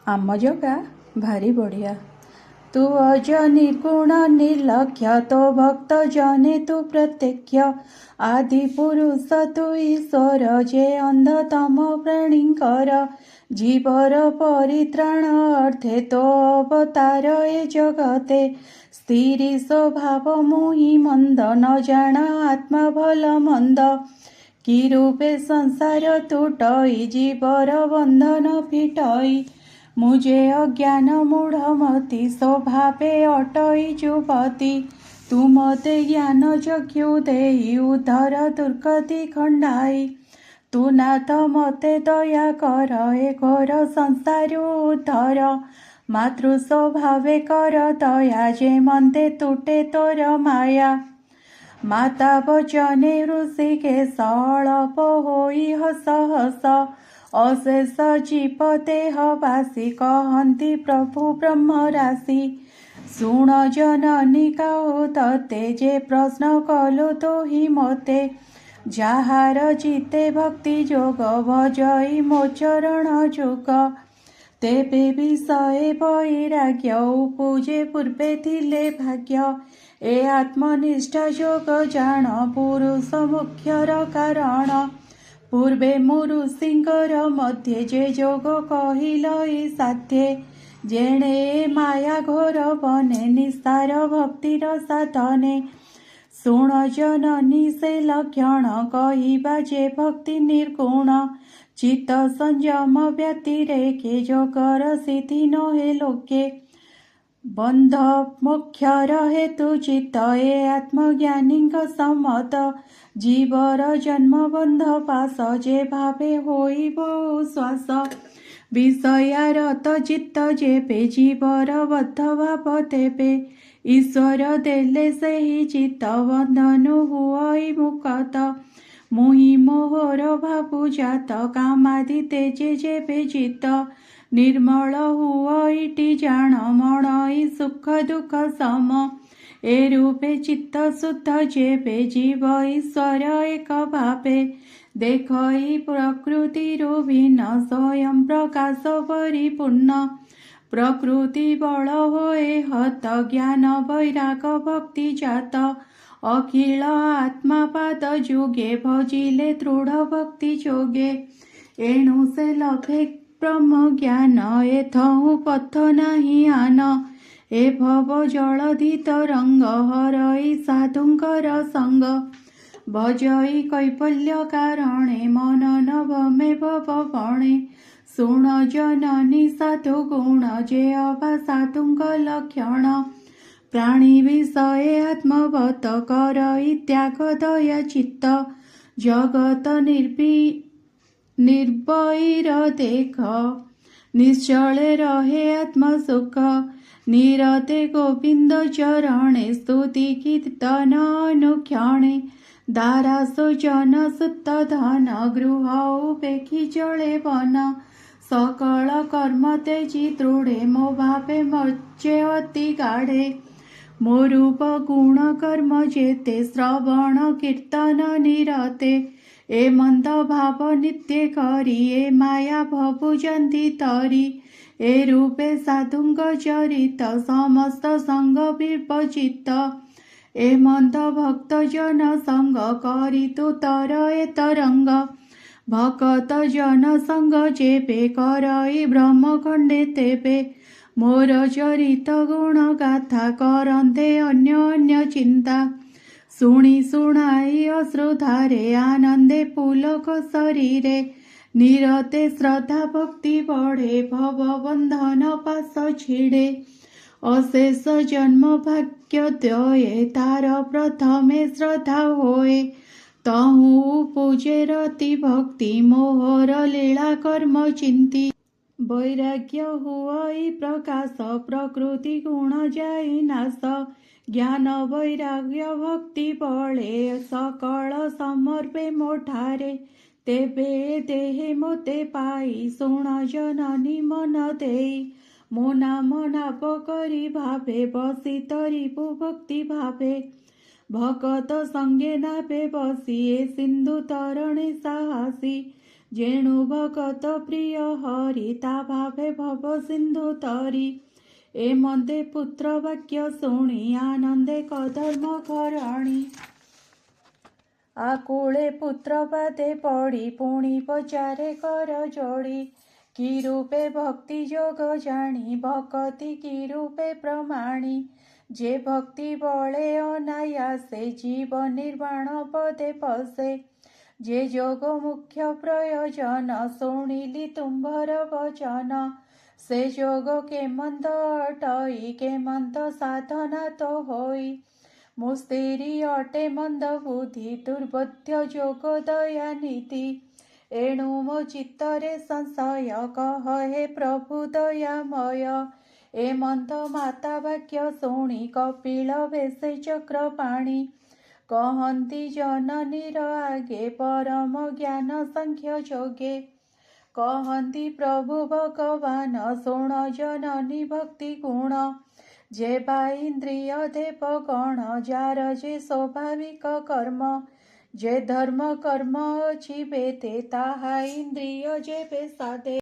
ଆମ ଜଗା ଭାରି ବଢ଼ିଆ। ତୁ ଅଜ ନିର୍ଗୁଣ ନିର୍ଲକ୍ଷ୍ୟ, ତୋ ଭକ୍ତ ଜନେ ତୁ ପ୍ରତ୍ୟକ୍ଷ। ଆଦି ପୁରୁଷ ତୁ ଈଶ୍ୱର, ଯେ ଅନ୍ଧତମ ପ୍ରାଣୀଙ୍କର। ଜୀବର ପରିତ୍ରାଣ ଅର୍ଥେ ତୋ ଅବତାର ଏ ଜଗତେ। ସ୍ଥିରି ସ୍ୱଭାବ ମୁହିଁ ମନ୍ଦ, ନ ଜାଣ ଆତ୍ମା ଭଲ ମନ୍ଦ। କି ରୂପେ ସଂସାର ତୁଟଇ, ଜୀବର ବନ୍ଧନ ଫିଟଇ। ମୁଁ ଯେ ଅଜ୍ଞାନ ମୂଢ଼ମତି, ସ୍ୱଭାବେ ଅଟଇ ଯୁବତୀ। ତୁ ମୋତେ ଜ୍ଞାନ ଚକ୍ଷୁ ଦେଇ, ଉଦ୍ଧର ଦୁର୍ଗତି ଖଣ୍ଡାଇ। ତୁ ନାଥ ମୋତେ ଦୟା କର, ଏ ଘୋର ସଂସାରୁ ଉଦ୍ଧର। ମାତୃ ସ୍ୱଭାବେ କର ଦୟା, ଯେ ମନ୍ତେ ତୁଟେ ତୋର ମାୟା। ମାତା ବଚନେ ଋଷିକେଶ, ଅଳପ ହୋଇ ହସ ହସ। ଅଶେଷ ଜୀବ ଦେହବାସୀ, କହନ୍ତି ପ୍ରଭୁ ବ୍ରହ୍ମ ରାଶି। ଶୁଣ ଜନନୀ କହୁ ତତେ, ଯେ ପ୍ରଶ୍ନ କଲୁ ତୁହି ମୋତେ। ଯାହାର ଚିତ୍ତେ ଭକ୍ତି ଯୋଗ, ଭଜଇ ମୋ ଚରଣ ଯୁଗ। ତେବେ ବିଷୟ ବୈରାଗ୍ୟ, ଉପୁଜେ ପୂର୍ବେ ଥିଲେ ଭାଗ୍ୟ। ଏ ଆତ୍ମନିଷ୍ଠା ଯୋଗ ଜାଣ, ପୁରୁଷ ମୁଖ୍ୟର କାରଣ। ପୂର୍ବେ ମୁଁ ଋଷିଙ୍କର ମଧ୍ୟେ, ଯେ ଯୋଗ କହିଲ ଇ ସାଧ୍ୟେ। ଯେଣେ ଏ ମାୟା ଘୋର ବନେ, ନିସ୍ତାର ଭକ୍ତିର ସାଧନେ। ଶୁଣ ଜନନୀ ସେ ଲକ୍ଷଣ, କହିବା ଯେ ଭକ୍ତି ନିର୍ଗୁଣ। ଚିତ୍ତ ସଂଯମ ବ୍ୟତିରେକେ, ଯୋଗର ସିଦ୍ଧି ନୋହେ ଲୋକେ। ବନ୍ଧ ମୋକ୍ଷର ହେତୁ ଚିତ୍ତ, ଏ ଆତ୍ମଜ୍ଞାନୀଙ୍କ ସମ୍ମତ। ଜୀବର ଜନ୍ମ ବନ୍ଧ ପାଶ, ଯେ ଭାବେ ହୋଇବ ଶ୍ୱାସ। ବିଷୟାରତ ଚିତ୍ତ ଯେବେ, ଜୀବର ବଦ୍ଧ ଭାବ ତେବେ। ଈଶ୍ୱର ଦେଲେ ସେହି ଚିତ୍ତ, ବନ୍ଧନୁ ହୁଅଇ ମୁକ୍ତ। ମୁହିଁ ମୋହର ଭାବୁ ଜାତ, କାମାଦି ତେଜେ ଯେବେ ଜିତ। ନିର୍ମଳ ହୁଅଇଟି ଜାଣ, ମଣଇ ସୁଖ ଦୁଃଖ ସମ। ଏ ରୂପେ ଚିତ୍ତ ଶୁଦ୍ଧ ଯେବେ, ଜୀବ ଈଶ୍ୱର ଏକ ଭାବେ। ଦେଖଇ ପ୍ରକୃତିରୁ ଭିନ୍ନ, ସ୍ୱୟଂ ପ୍ରକାଶ ପରିପୂର୍ଣ୍ଣ। ପ୍ରକୃତି ବଳ ହୋଏ ହତ, ଜ୍ଞାନ ବୈରାଗ ଭକ୍ତି ଜାତ। ଅଖିଳ ଆତ୍ମା ପାଦ ଯୁଗେ, ଭଜିଲେ ଦୃଢ଼ ଭକ୍ତି ଯୋଗେ। ଏଣୁ ସେ ଲଭେ ବ୍ରହ୍ମ ଜ୍ଞାନ, ଏଥହୁଁ ପଥ ନାହିଁ ଆନ। ଏ ଭବ ଜଳଧି ତରଙ୍ଗ, ହରଇ ସାଧୁଙ୍କର ସଙ୍ଗ। ଭଜଇ କୈବଲ୍ୟ କାରଣେ, ମନ ନଭମେ ଭବ ବଣେ। ଶୁଣ ଜନନୀ ସାଧୁ ଗୁଣ, ଯେ ଅବା ସାଧୁଙ୍କ ଲକ୍ଷଣ। ପ୍ରାଣୀ ବିଷୟେ ଆତ୍ମବତ, କରଇ ତ୍ୟାଗ ଦୟା ଚିତ୍ତ। ଜଗତ ନିର୍ବୈର ଦେଖ, ନିଶ୍ଚଳେ ରହେ ଆତ୍ମ ସୁଖ। ନିରତେ ଗୋବିନ୍ଦ ଚରଣେ, ସ୍ତୁତି କୀର୍ତ୍ତନ ଅନୁକ୍ଷଣେ। ଦାରାସୁ ଜନ ସୁତ ଧନ, ଗୃହ ଉପେକ୍ଷି ଚଳେ ବନ। ସକଳ କର୍ମ ତେଜି ଦୃଢ଼େ, ମୋ ଭାବେ ମଜ୍ଜେ ଅତି ଗାଢ଼େ। ମୋ ରୂପ ଗୁଣ କର୍ମ ଯେତେ, ଶ୍ରବଣ କୀର୍ତ୍ତନ ନିରତେ। ଏ ମନ୍ଦ ଭାବ ନିତ୍ୟ କରି, ଏ ମାୟା ଭବୁଛନ୍ତି ତରି। ଏ ରୂପେ ସାଧୁଙ୍କ ଚରିତ, ସମସ୍ତ ସଙ୍ଗ ବିପଚିତ। ଏ ମନ୍ଦ ଭକ୍ତ ଜନ ସଙ୍ଗ, କରି ତୁ ତର ଏ ତରଙ୍ଗ। ଭକତ ଜନ ସଙ୍ଗ ଯେବେ, କରଇ ବ୍ରହ୍ମ ଖଣ୍ଡେ ତେବେ। ମୋର ଚରିତ ଗୁଣ ଗାଥା, କରନ୍ତେ ଅନ୍ୟ ଅନ୍ୟ ଚିନ୍ତା। ଶୁଣି ଶୁଣାଇ ଅଶ୍ରୁଧାରେ, ଆନନ୍ଦେ ପୁଲକ ଶରୀରେ। ନିରତେ ଶ୍ରଦ୍ଧା ଭକ୍ତି ବଢ଼େ, ଭବ ବନ୍ଧନ ପାଶ ଛିଡ଼େ। ଅଶେଷ ଜନ୍ମ ଭାଗ୍ୟ ଦ୍ୱଏ, ତାର ପ୍ରଥମେ ଶ୍ରଦ୍ଧା ହୋଏ। ତହୁଁ ପୂଜେ ରତି ଭକ୍ତି, ମୋହର ଲୀଳା କର୍ମ ଚିନ୍ତି। ବୈରାଗ୍ୟ ହୁଅଇ ପ୍ରକାଶ, ପ୍ରକୃତି ଗୁଣ ଯାଇ ନାଶ। ଜ୍ଞାନ ବୈରାଗ୍ୟ ଭକ୍ତି ବଳେ, ସକଳ ସମର୍ପେ ମୋଠାରେ। ତେବେ ଏ ଦେହେ ମୋତେ ପାଇ, ଶୁଣ ଜନନୀ ମନ ଦେଇ। ମୋ ନାମ ନାପ କରି ଭାବେ, ବସି ତରିବୁ ଭକ୍ତି ଭାବେ। ଭକତ ସଙ୍ଗେ ନାବେ ବସି, ଏ ସିନ୍ଧୁ ତରଣେ ସାହସୀ। જેણુ ભગત પ્રિય હરિ તા ભાવે ભવ સિંધુ તરી એ મંદે પુત્ર વાક્ય શુણી આનંદે કધર્મ કરણી આ કુળે પુત્ર પાતે પડી પુણી પચારે કર જોડી કી રૂપે ભક્તિ જોગ જાણી ભક્તિ કી રૂપે પ્રમાણી જે ભક્તિ બળે અનાયાસે જીવ નિર્વાણ પદે પસે જે જોગ મુખ્ય પ્રયોજન શુણીલી તુંભર વચન સે જોગ કેમંત અટઈ કેમંત સાધના તો હોય મુસ્તેરી અટે મંદ બુદ્ધિ દુર્બધ્ય જોગ દયાનિધિ એણુ મો ચિત્તરે સંશય કહે પ્રભુ દયામય એ મંદ માતા વાક્ય શુણી કપિલ વેસે ચક્ર પાણી કહંતી જનની રાગે પરમ જ્ઞાન સંખ્ય જોગે કહંતી પ્રભુ ભગવાન શુણ જનની ભક્તિ ગુણ જે બા ઇન્દ્રિય દેવ ગણ જાર જે સ્વાભાવિક કર્મ જે ધર્મ કર્મ અછીબે તે તાહા ઇન્દ્રિય જે બેસાદે